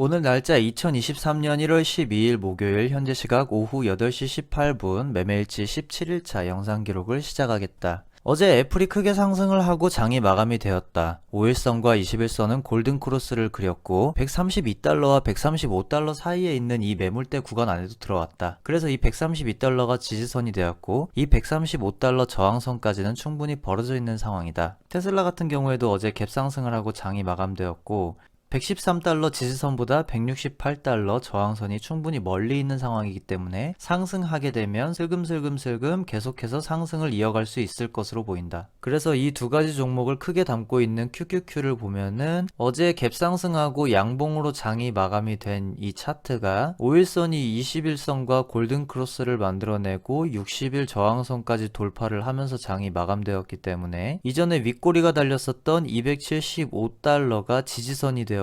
오늘 날짜 2023년 1월 12일 목요일 현재 시각 오후 8시 18분 매매일치 17일차 영상 기록을 시작하겠다. 어제 애플이 크게 상승을 하고 장이 마감이 되었다. 5일선과 21선은 골든크로스를 그렸고 132달러와 135달러 사이에 있는 이 매물대 구간 안에도 들어왔다. 그래서 이 132달러가 지지선이 되었고 이 135달러 저항선까지는 충분히 벌어져 있는 상황이다. 테슬라 같은 경우에도 어제 갭상승을 하고 장이 마감되었고 113달러 지지선보다 168달러 저항선이 충분히 멀리 있는 상황이기 때문에 상승하게 되면 슬금슬금 계속해서 상승을 이어갈 수 있을 것으로 보인다. 그래서 이 두 가지 종목을 크게 담고 있는 QQQ를 보면은 어제 갭상승하고 양봉으로 장이 마감이 된 이 차트가 5일선이 21선과 골든크로스를 만들어내고 60일 저항선까지 돌파를 하면서 장이 마감되었기 때문에 이전에 윗꼬리가 달렸었던 275달러가 지지선이 되었고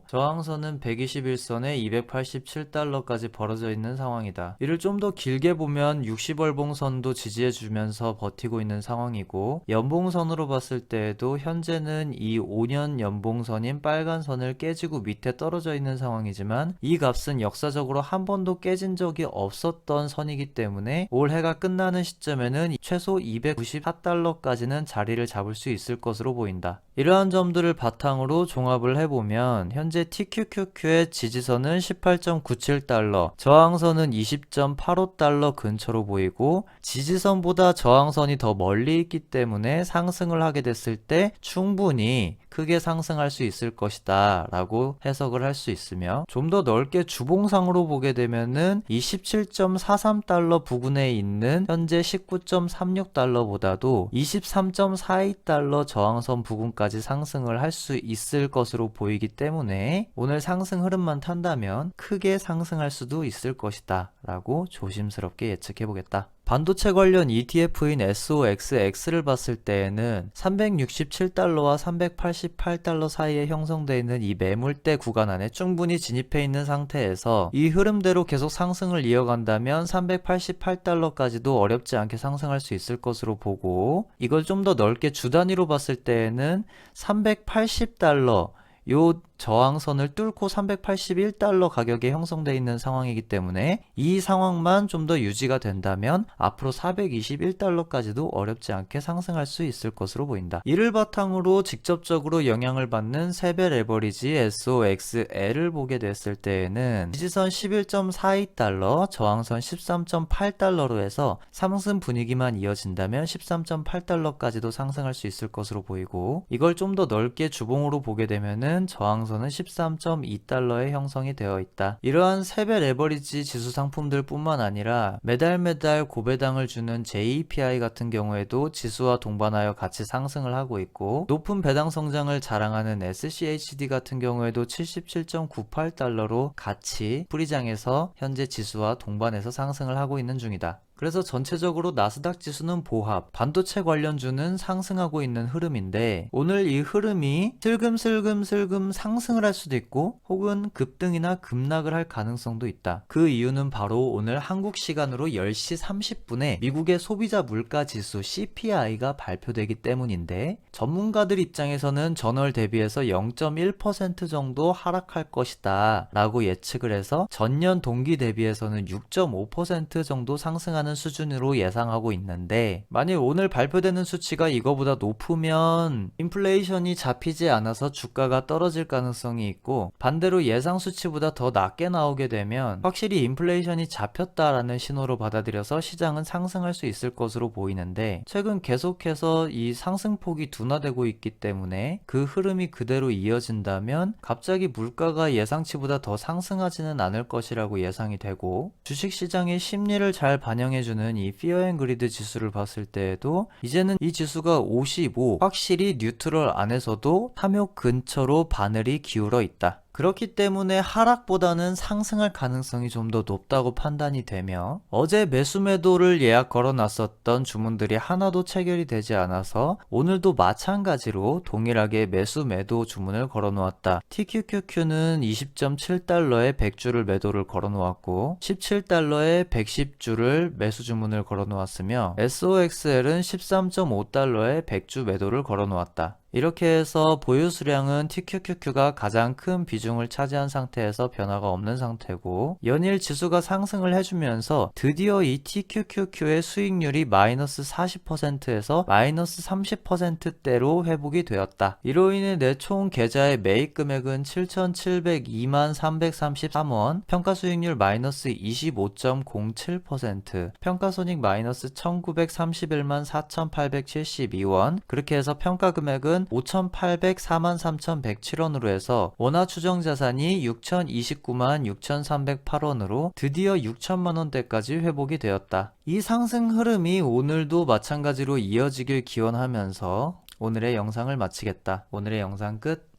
저항선은 121선에 287달러까지 벌어져 있는 상황이다. 이를 좀 더 길게 보면 60월봉선도 지지해주면서 버티고 있는 상황이고 연봉선으로 봤을 때에도 현재는 이 5년 연봉선인 빨간 선을 깨지고 밑에 떨어져 있는 상황이지만 이 값은 역사적으로 한 번도 깨진 적이 없었던 선이기 때문에 올해가 끝나는 시점에는 최소 294달러까지는 자리를 잡을 수 있을 것으로 보인다. 이러한 점들을 바탕으로 종합을 해보면 현재 TQQQ의 지지선은 18.97달러, 저항선은 20.85달러 근처로 보이고 지지선보다 저항선이 더 멀리 있기 때문에 상승을 하게 됐을 때 충분히 크게 상승할 수 있을 것이다 라고 해석을 할 수 있으며 좀 더 넓게 주봉상으로 보게 되면은 이 17.43달러 부근에 있는 현재 19.36달러보다도 23.42달러 저항선 부근까지 상승을 할 수 있을 것으로 보이기 때문에 오늘 상승 흐름만 탄다면 크게 상승할 수도 있을 것이다 라고 조심스럽게 예측해 보겠다. 반도체 관련 ETF인 SOXX를 봤을 때에는 367달러와 388달러 사이에 형성되어 있는 이 매물대 구간 안에 충분히 진입해 있는 상태에서 이 흐름대로 계속 상승을 이어간다면 388달러까지도 어렵지 않게 상승할 수 있을 것으로 보고 이걸 좀 더 넓게 주 단위로 봤을 때에는 380달러 요 저항선을 뚫고 381달러 가격에 형성되어 있는 상황이기 때문에 이 상황만 좀 더 유지가 된다면 앞으로 421달러까지도 어렵지 않게 상승할 수 있을 것으로 보인다. 이를 바탕으로 직접적으로 영향을 받는 세배 레버리지 SOXL을 보게 됐을 때에는 지지선 11.42달러, 저항선 13.8달러로 해서 상승 분위기만 이어진다면 13.8달러까지도 상승할 수 있을 것으로 보이고 이걸 좀 더 넓게 주봉으로 보게 되면은 저항선은 13.2달러에 형성이 되어 있다. 이러한 세배 레버리지 지수 상품들 뿐만 아니라 매달 고배당을 주는 JEPI 같은 경우에도 지수와 동반하여 같이 상승을 하고 있고 높은 배당 성장을 자랑하는 SCHD 같은 경우에도 77.98달러로 같이 프리장에서 현재 지수와 동반해서 상승을 하고 있는 중이다. 그래서 전체적으로 나스닥 지수는 보합, 반도체 관련주는 상승하고 있는 흐름인데 오늘 이 흐름이 슬금 상승을 할 수도 있고 혹은 급등이나 급락을 할 가능성도 있다. 그 이유는 바로 오늘 한국 시간으로 10시 30분에 미국의 소비자 물가 지수 CPI가 발표되기 때문인데 전문가들 입장에서는 전월 대비해서 0.1% 정도 하락할 것이다 라고 예측을 해서 전년 동기 대비해서는 6.5% 정도 상승하는 수준으로 예상하고 있는데 만일 오늘 발표되는 수치가 이거보다 높으면 인플레이션이 잡히지 않아서 주가가 떨어질 가능성이 있고 반대로 예상 수치보다 더 낮게 나오게 되면 확실히 인플레이션이 잡혔다라는 신호로 받아들여서 시장은 상승할 수 있을 것으로 보이는데 최근 계속해서 이 상승폭이 둔화되고 있기 때문에 그 흐름이 그대로 이어진다면 갑자기 물가가 예상치보다 더 상승하지는 않을 것이라고 예상이 되고 주식시장의 심리를 잘 반영해주는 이 Fear and Greed 지수를 봤을 때에도 이제는 이 지수가 55 확실히 뉴트럴 안에서도 탐욕 근처로 바늘이 기울어 있다. 그렇기 때문에 하락보다는 상승할 가능성이 좀 더 높다고 판단이 되며 어제 매수 매도를 예약 걸어놨었던 주문들이 하나도 체결이 되지 않아서 오늘도 마찬가지로 동일하게 매수 매도 주문을 걸어놓았다. TQQQ는 20.7달러에 100주를 매도를 걸어놓았고 17달러에 110주를 매수 주문을 걸어놓았으며 SOXL은 13.5달러에 100주 매도를 걸어놓았다. 이렇게 해서 보유 수량은 TQQQ가 가장 큰 비중을 차지한 상태에서 변화가 없는 상태고, 연일 지수가 상승을 해주면서 드디어 이 TQQQ의 수익률이 마이너스 40%에서 마이너스 30%대로 회복이 되었다. 이로 인해 내 총 계좌의 매입 금액은 7,702만 333원, 평가 수익률 마이너스 25.07%, 평가 손익 마이너스 1,931만 4,872원, 그렇게 해서 평가 금액은 5,804만 3,107원으로 해서 원화 추정 자산이 6,029만 6,308원으로 드디어 6천만 원대까지 회복이 되었다. 이 상승 흐름이 오늘도 마찬가지로 이어지길 기원하면서 오늘의 영상을 마치겠다. 오늘의 영상 끝.